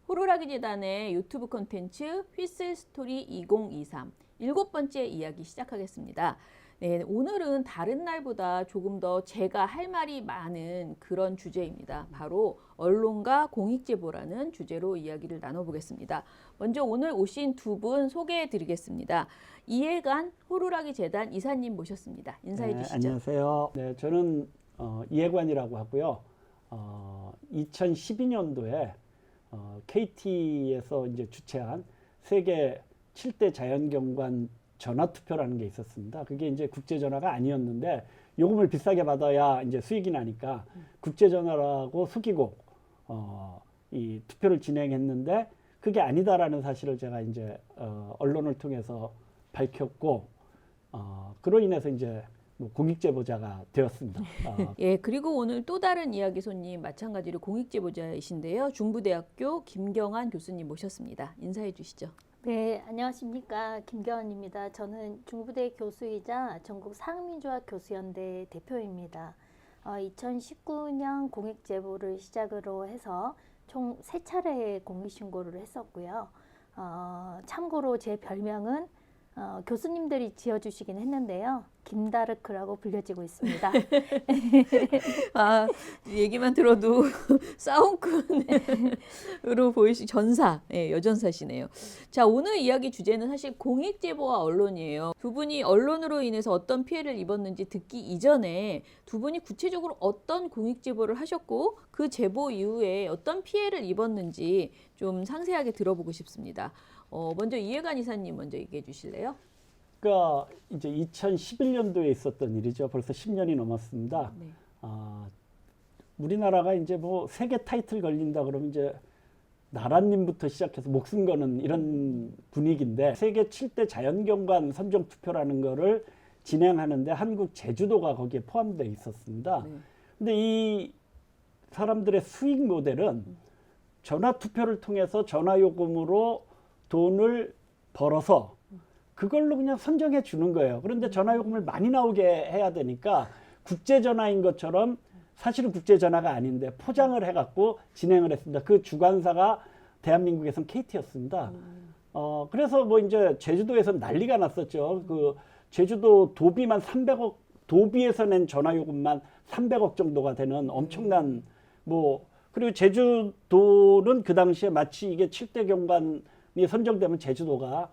호루라기 재단의 유튜브 콘텐츠 휘슬 스토리 2023 7번째 이야기 시작하겠습니다. 네, 오늘은 다른 날보다 조금 더 제가 할 말이 많은 그런 주제입니다. 바로 언론과 공익제보라는 주제로 이야기를 나눠보겠습니다. 먼저 오늘 오신 두 분 소개해 드리겠습니다. 이해관 호루라기 재단 이사님 모셨습니다. 인사해 주시죠. 안녕하세요. 네, 저는 이해관이라고 하고요. 2012년도에 KT에서 이제 주최한 세계 7대 자연경관 전화투표라는 게 있었습니다. 그게 이제 국제전화가 아니었는데 요금을 비싸게 받아야 이제 수익이 나니까 국제전화라고 숙이고 이 투표를 진행했는데 그게 아니다라는 사실을 제가 이제 언론을 통해서 밝혔고 그로 인해서 이제 공익제보자가 되었습니다. 예, 그리고 오늘 또 다른 이야기 손님 마찬가지로 공익제보자이신데요. 중부대학교 김경환 교수님 모셨습니다. 인사해 주시죠. 네, 안녕하십니까. 김경환입니다. 저는 중부대 교수이자 전국 상민조합 교수연대 대표입니다. 2019년 공익제보를 시작으로 해서 총 3차례 공익신고를 했었고요. 참고로 제 별명은 교수님들이 지어주시긴 했는데요. 김다르크라고 불려지고 있습니다. 얘기만 들어도 싸움꾼으로 전사, 예, 여전사시네요. 자, 오늘 이야기 주제는 사실 공익제보와 언론이에요. 두 분이 언론으로 인해서 어떤 피해를 입었는지 듣기 이전에 두 분이 구체적으로 어떤 공익제보를 하셨고 그 제보 이후에 어떤 피해를 입었는지 좀 상세하게 들어보고 싶습니다. 먼저 이해관 이사님 먼저 얘기해 주실래요? 그러니까 이제 2011년도에 있었던 일이죠. 벌써 10년이 넘었습니다. 네. 우리나라가 이제 뭐 세계 타이틀 걸린다 그러면 이제 나라님부터 시작해서 목숨 거는 이런 분위기인데 세계 7대 자연경관 선정 투표라는 거를 진행하는데 한국 제주도가 거기에 포함되어 있었습니다. 네. 근데 이 사람들의 수익 모델은 전화 투표를 통해서 전화 요금으로 돈을 벌어서 그걸로 그냥 선정해 주는 거예요. 그런데 전화 요금을 많이 나오게 해야 되니까 국제 전화인 것처럼 사실은 국제 전화가 아닌데 포장을 해갖고 진행을 했습니다. 그 주관사가 대한민국에선 KT였습니다. 그래서 뭐 이제 제주도에서 난리가 났었죠. 그 제주도 도비만 300억, 도비에서 낸 전화 요금만 300억 정도가 되는 엄청난 그리고 제주도는 그 당시에 마치 이게 7대 경관이 선정되면 제주도가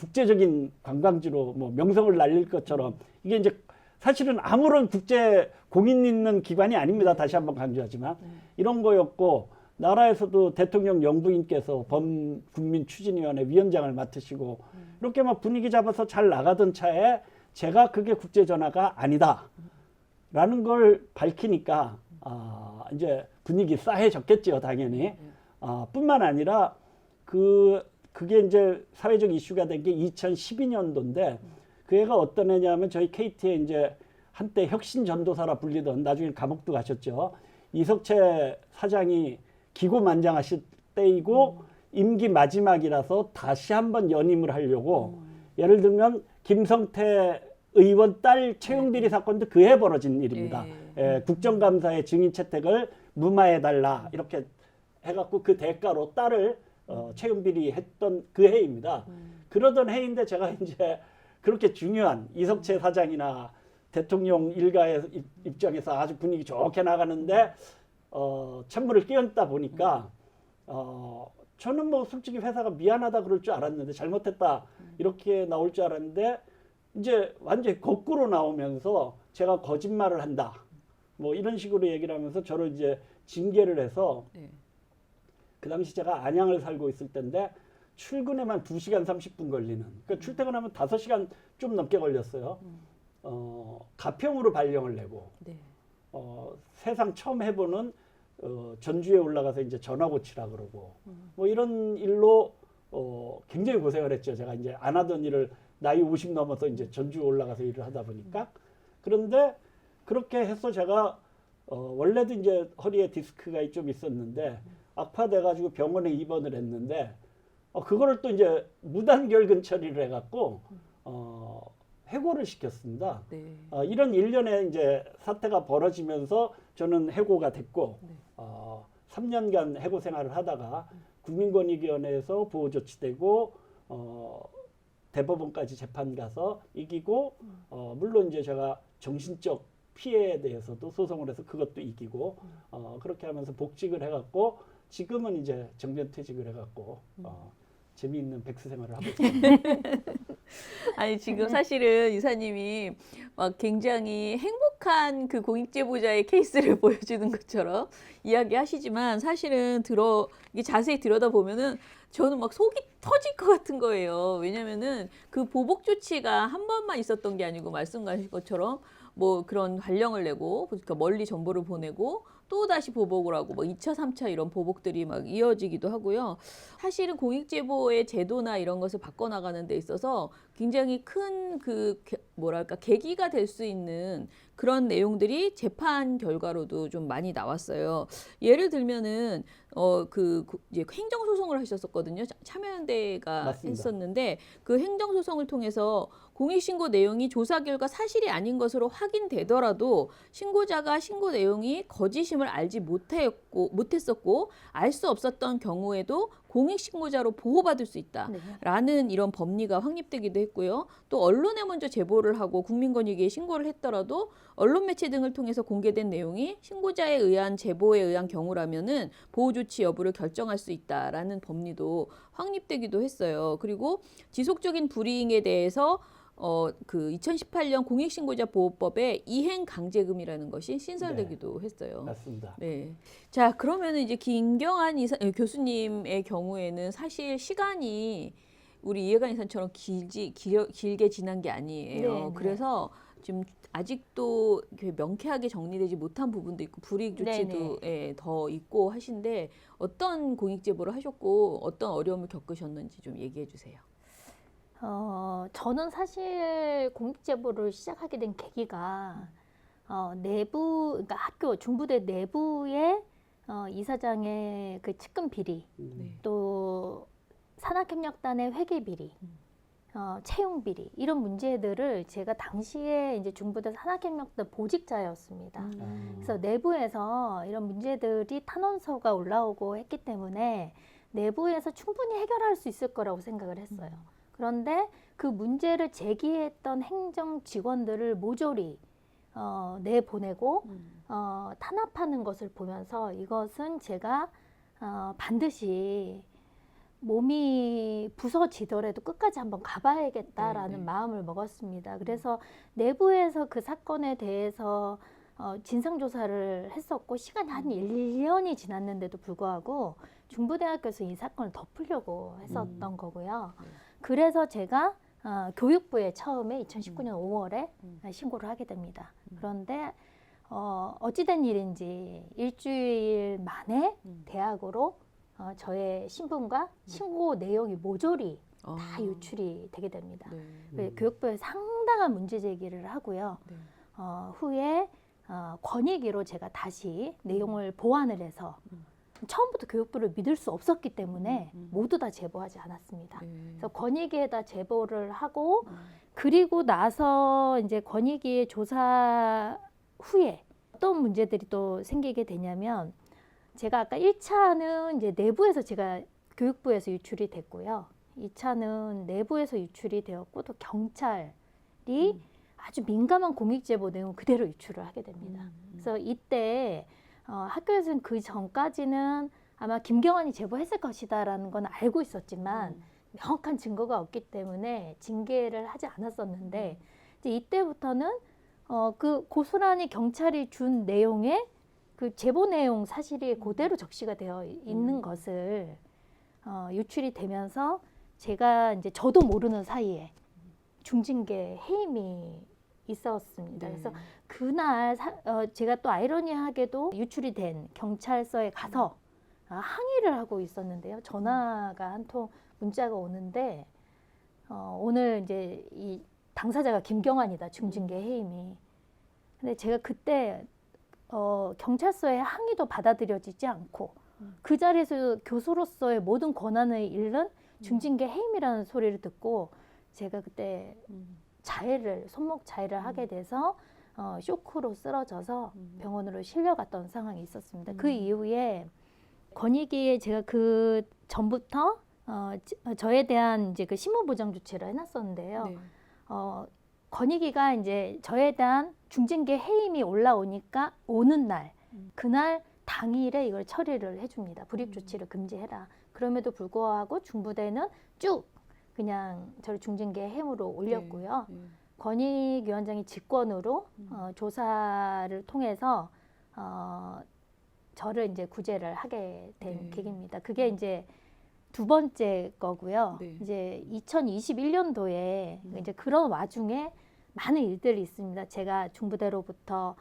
국제적인 관광지로 명성을 날릴 것처럼 이게 이제 사실은 아무런 국제 공인 있는 기관이 아닙니다. 다시 한번 강조하지만 이런 거였고 나라에서도 대통령 영부인께서 범국민추진위원회 위원장을 맡으시고 이렇게 막 분위기 잡아서 잘 나가던 차에 제가 그게 국제전화가 아니다 라는 걸 밝히니까 이제 분위기 싸해졌겠죠, 당연히. 뿐만 아니라 그게 이제 사회적 이슈가 된 게 2012년도인데 그 애가 어떤 애냐면 저희 KT에 이제 한때 혁신 전도사라 불리던 나중에 감옥도 가셨죠. 이석채 사장이 기고만장하실 때이고 임기 마지막이라서 다시 한번 연임을 하려고 예를 들면 김성태 의원 딸 채용비리 사건도 그 해 벌어진 일입니다. 국정감사의 증인 채택을 무마해달라 이렇게 해갖고 그 대가로 딸을 채용비리 했던 그 해입니다. 그러던 해인데 제가 이제 그렇게 중요한 이석채 사장이나 대통령 일가의 입장에서 아주 분위기 좋게 나가는데 찬물을 끼얹다 보니까 저는 뭐 솔직히 회사가 미안하다 그럴 줄 알았는데 잘못했다 이렇게 나올 줄 알았는데 이제 완전히 거꾸로 나오면서 제가 거짓말을 한다 뭐 이런 식으로 얘기를 하면서 저를 이제 징계를 해서 그 당시 제가 안양을 살고 있을 때인데 출근에만 2시간 30분 걸리는 그러니까 출퇴근하면 5시간 좀 넘게 걸렸어요. 가평으로 발령을 내고 세상 처음 해보는 전주에 올라가서 이제 전화 고치라 그러고 뭐 이런 일로 굉장히 고생을 했죠. 제가 이제 안 하던 일을 나이 50 넘어서 이제 전주에 올라가서 일을 하다 보니까 그런데 그렇게 해서 제가 원래도 이제 허리에 디스크가 좀 있었는데 악화돼가지고 병원에 입원을 했는데 그거를 또 이제 무단결근 처리를 해갖고 해고를 시켰습니다. 네. 이런 일련의 이제 사태가 벌어지면서 저는 해고가 됐고 3년간 해고 생활을 하다가 국민권익위원회에서 보호조치되고 대법원까지 재판 가서 이기고 물론 이제 제가 정신적 피해에 대해서도 소송을 해서 그것도 이기고 그렇게 하면서 복직을 해갖고 지금은 이제 정년퇴직을 해갖고 재미있는 백수 생활을 하고 있습니다. 아니 지금 사실은 이사님이 막 굉장히 행복한 그 공익제보자의 케이스를 보여주는 것처럼 이야기하시지만 사실은 이게 자세히 들여다보면은 저는 막 속이 터질 것 같은 거예요. 왜냐면은 그 보복 조치가 한 번만 있었던 게 아니고 말씀하신 것처럼 뭐 그런 관령을 내고 그러니까 멀리 정보를 보내고 또 다시 보복을 하고 뭐 2차, 3차 이런 보복들이 막 이어지기도 하고요. 사실은 공익제보의 제도나 이런 것을 바꿔나가는 데 있어서 굉장히 큰 뭐랄까 계기가 될 수 있는 그런 내용들이 재판 결과로도 좀 많이 나왔어요. 예를 들면은 이제 행정소송을 하셨었거든요. 참여연대가 맞습니다. 했었는데 그 행정소송을 통해서 공익신고 내용이 조사 결과 사실이 아닌 것으로 확인되더라도 신고자가 신고 내용이 거짓임을 알지 못했었고 알 수 없었던 경우에도 공익신고자로 보호받을 수 있다라는 이런 법리가 확립되기도 했고요. 또 언론에 먼저 제보를 하고 국민권익위에 신고를 했더라도 언론 매체 등을 통해서 공개된 내용이 신고자에 의한 제보에 의한 경우라면은 보호 조치 여부를 결정할 수 있다라는 법리도 확립되기도 했어요. 그리고 지속적인 불이익에 대해서 그 2018년 공익신고자 보호법에 이행 강제금이라는 것이 신설되기도 했어요. 맞습니다. 네. 자, 그러면은 이제 김경환 교수님의 경우에는 사실 시간이 우리 이해관 이사처럼 길게 지난 게 아니에요. 네, 네. 그래서 지금 아직도 명쾌하게 정리되지 못한 부분도 있고 불이익 조치도 더 있고 하신데 어떤 공익제보를 하셨고 어떤 어려움을 겪으셨는지 좀 얘기해 주세요. 저는 사실 공익제보를 시작하게 된 계기가 그러니까 학교 중부대 내부의 이사장의 그 측근 비리, 또 산학협력단의 회계 비리, 채용 비리 이런 문제들을 제가 당시에 이제 중부대 산학협력단 보직자였습니다. 그래서 내부에서 이런 문제들이 탄원서가 올라오고 했기 때문에 내부에서 충분히 해결할 수 있을 거라고 생각을 했어요. 그런데 그 문제를 제기했던 행정 직원들을 모조리 내보내고 탄압하는 것을 보면서 이것은 제가 반드시 몸이 부서지더라도 끝까지 한번 가봐야겠다라는 마음을 먹었습니다. 그래서 내부에서 그 사건에 대해서 진상조사를 했었고 시간이 한 1년이 지났는데도 불구하고 중부대학교에서 이 사건을 덮으려고 했었던 거고요. 그래서 제가 교육부에 처음에 2019년 5월에 신고를 하게 됩니다. 그런데 어찌된 일인지 일주일 만에 대학으로 저의 신분과 신고 내용이 모조리 다 유출이 되게 됩니다. 교육부에 상당한 문제 제기를 하고요. 후에 권익위로 제가 다시 내용을 보완을 해서 처음부터 교육부를 믿을 수 없었기 때문에 모두 다 제보하지 않았습니다. 그래서 권익위에다 제보를 하고 그리고 나서 이제 권익위의 조사 후에 어떤 문제들이 또 생기게 되냐면 제가 아까 1차는 이제 내부에서 제가 교육부에서 유출이 됐고요. 2차는 내부에서 유출이 되었고 또 경찰이 아주 민감한 공익제보 내용 그대로 유출을 하게 됩니다. 그래서 이때 학교에서는 그 전까지는 아마 김경환이 제보했을 것이다라는 건 알고 있었지만 명확한 증거가 없기 때문에 징계를 하지 않았었는데 이제 이때부터는 그 고스란히 경찰이 준 내용에 그 제보 내용 사실이 그대로 적시가 되어 있는 것을 유출이 되면서 제가 이제 저도 모르는 사이에 중징계 해임이 있었습니다. 그래서 그날 제가 또 아이러니하게도 유출이 된 경찰서에 가서 항의를 하고 있었는데요. 전화가 한 통 문자가 오는데 오늘 이제 이 당사자가 김경환이다. 중징계 해임이. 근데 제가 그때 경찰서의 항의도 받아들여지지 않고 그 자리에서 교수로서의 모든 권한을 잃는 중징계 해임이라는 소리를 듣고 제가 그때 손목 자해를 하게 돼서 쇼크로 쓰러져서 병원으로 실려갔던 상황이 있었습니다. 그 이후에 권익위에 제가 그 전부터 저에 대한 이제 그 신문보장 조치를 해놨었는데요. 네. 권익위가 이제 저에 대한 중징계 해임이 올라오니까 오는 날, 그날 당일에 이걸 처리를 해줍니다. 불이익 조치를 금지해라. 그럼에도 불구하고 중부대는 쭉 그냥 저를 중징계 해임으로 올렸고요. 네. 권익위원장이 직권으로 조사를 통해서 저를 이제 구제를 하게 된 네. 계기입니다. 그게 이제 두 번째 거고요. 네. 이제 2021년도에 이제 그런 와중에 많은 일들이 있습니다. 제가 중부대로부터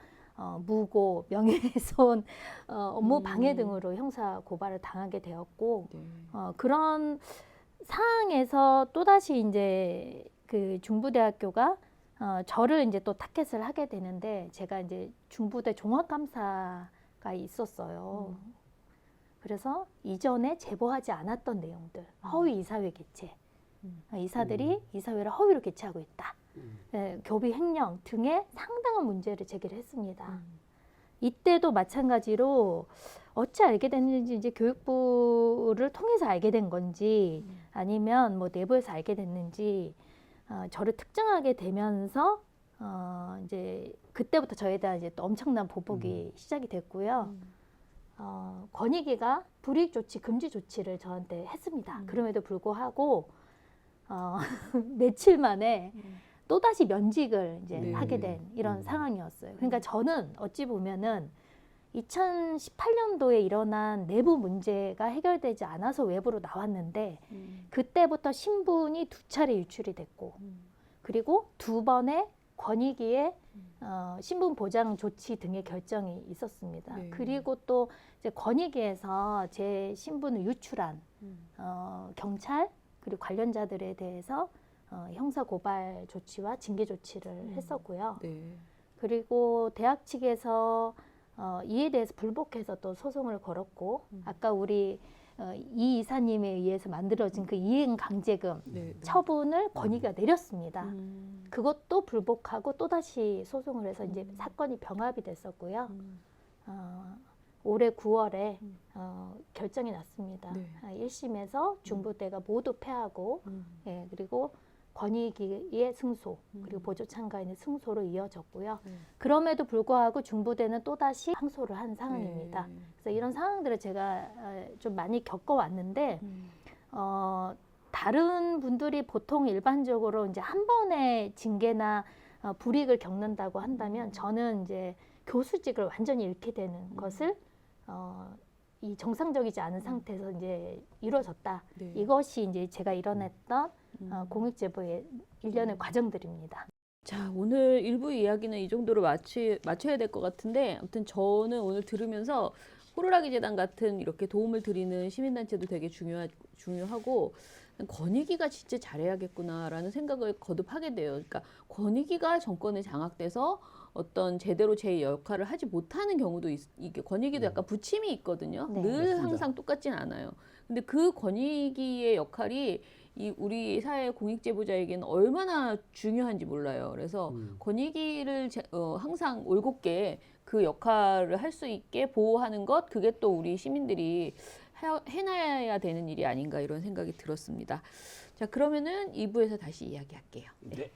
무고, 명예훼손, 업무 방해 등으로 형사 고발을 당하게 되었고, 네. 그런 상황에서 또다시 이제 그 중부대학교가 저를 이제 또 타켓을 하게 되는데, 제가 이제 중부대 종합감사가 있었어요. 그래서 이전에 제보하지 않았던 내용들, 허위 이사회 개최, 이사들이 이사회를 허위로 개최하고 있다. 네, 교비 횡령 등의 상당한 문제를 제기를 했습니다. 이때도 마찬가지로 어찌 알게 됐는지 이제 교육부를 통해서 알게 된 건지 아니면 뭐 내부에서 알게 됐는지 저를 특정하게 되면서 이제 그때부터 저에 대한 이제 또 엄청난 보복이 시작이 됐고요. 권익위가 불이익 조치 금지 조치를 저한테 했습니다. 그럼에도 불구하고 며칠 만에 또다시 면직을 이제 네. 하게 된 이런 상황이었어요. 그러니까 저는 어찌 보면은 2018년도에 일어난 내부 문제가 해결되지 않아서 외부로 나왔는데 그때부터 신분이 2차례 유출이 됐고 그리고 2번의 권익위의 신분 보장 조치 등의 결정이 있었습니다. 네. 그리고 또 이제 권익위에서 제 신분을 유출한 경찰 그리고 관련자들에 대해서 형사 고발 조치와 징계 조치를 했었고요. 네. 그리고 대학 측에서 이에 대해서 불복해서 또 소송을 걸었고 아까 우리 이 이사님에 의해서 만들어진 그 이행 강제금 네. 처분을 권익위가 내렸습니다. 그것도 불복하고 또다시 소송을 해서 이제 사건이 병합이 됐었고요. 올해 9월에 결정이 났습니다. 네. 1심에서 중부대가 모두 패하고 예, 그리고 권익위의 승소 그리고 보조 참가인의 승소로 이어졌고요. 그럼에도 불구하고 중부대는 또다시 항소를 한 상황입니다. 네. 그래서 이런 상황들을 제가 좀 많이 겪어왔는데 다른 분들이 보통 일반적으로 이제 한 번의 징계나 불이익을 겪는다고 한다면 저는 이제 교수직을 완전히 잃게 되는 것을 이 정상적이지 않은 상태에서 이제 이루어졌다. 네. 이것이 이제 제가 이뤄냈던 공익제보의 일련의 과정들입니다. 자, 오늘 일부 이야기는 이 정도로 마쳐야 될 것 같은데, 아무튼 저는 오늘 들으면서 호루라기 재단 같은 이렇게 도움을 드리는 시민단체도 되게 중요하고, 권익위가 진짜 잘해야겠구나라는 생각을 거듭하게 돼요. 그러니까 권익위가 정권에 장악돼서 어떤 제대로 제 역할을 하지 못하는 경우도 이게 권익위도 약간 부침이 있거든요. 네. 늘 맞습니다. 항상 똑같진 않아요. 근데 그 권익위의 역할이 이 우리 사회 공익제보자에게는 얼마나 중요한지 몰라요. 그래서 권익위를 항상 올곧게 그 역할을 할 수 있게 보호하는 것, 그게 또 우리 시민들이 해놔야 되는 일이 아닌가 이런 생각이 들었습니다. 자, 그러면은 2부에서 다시 이야기할게요. 네.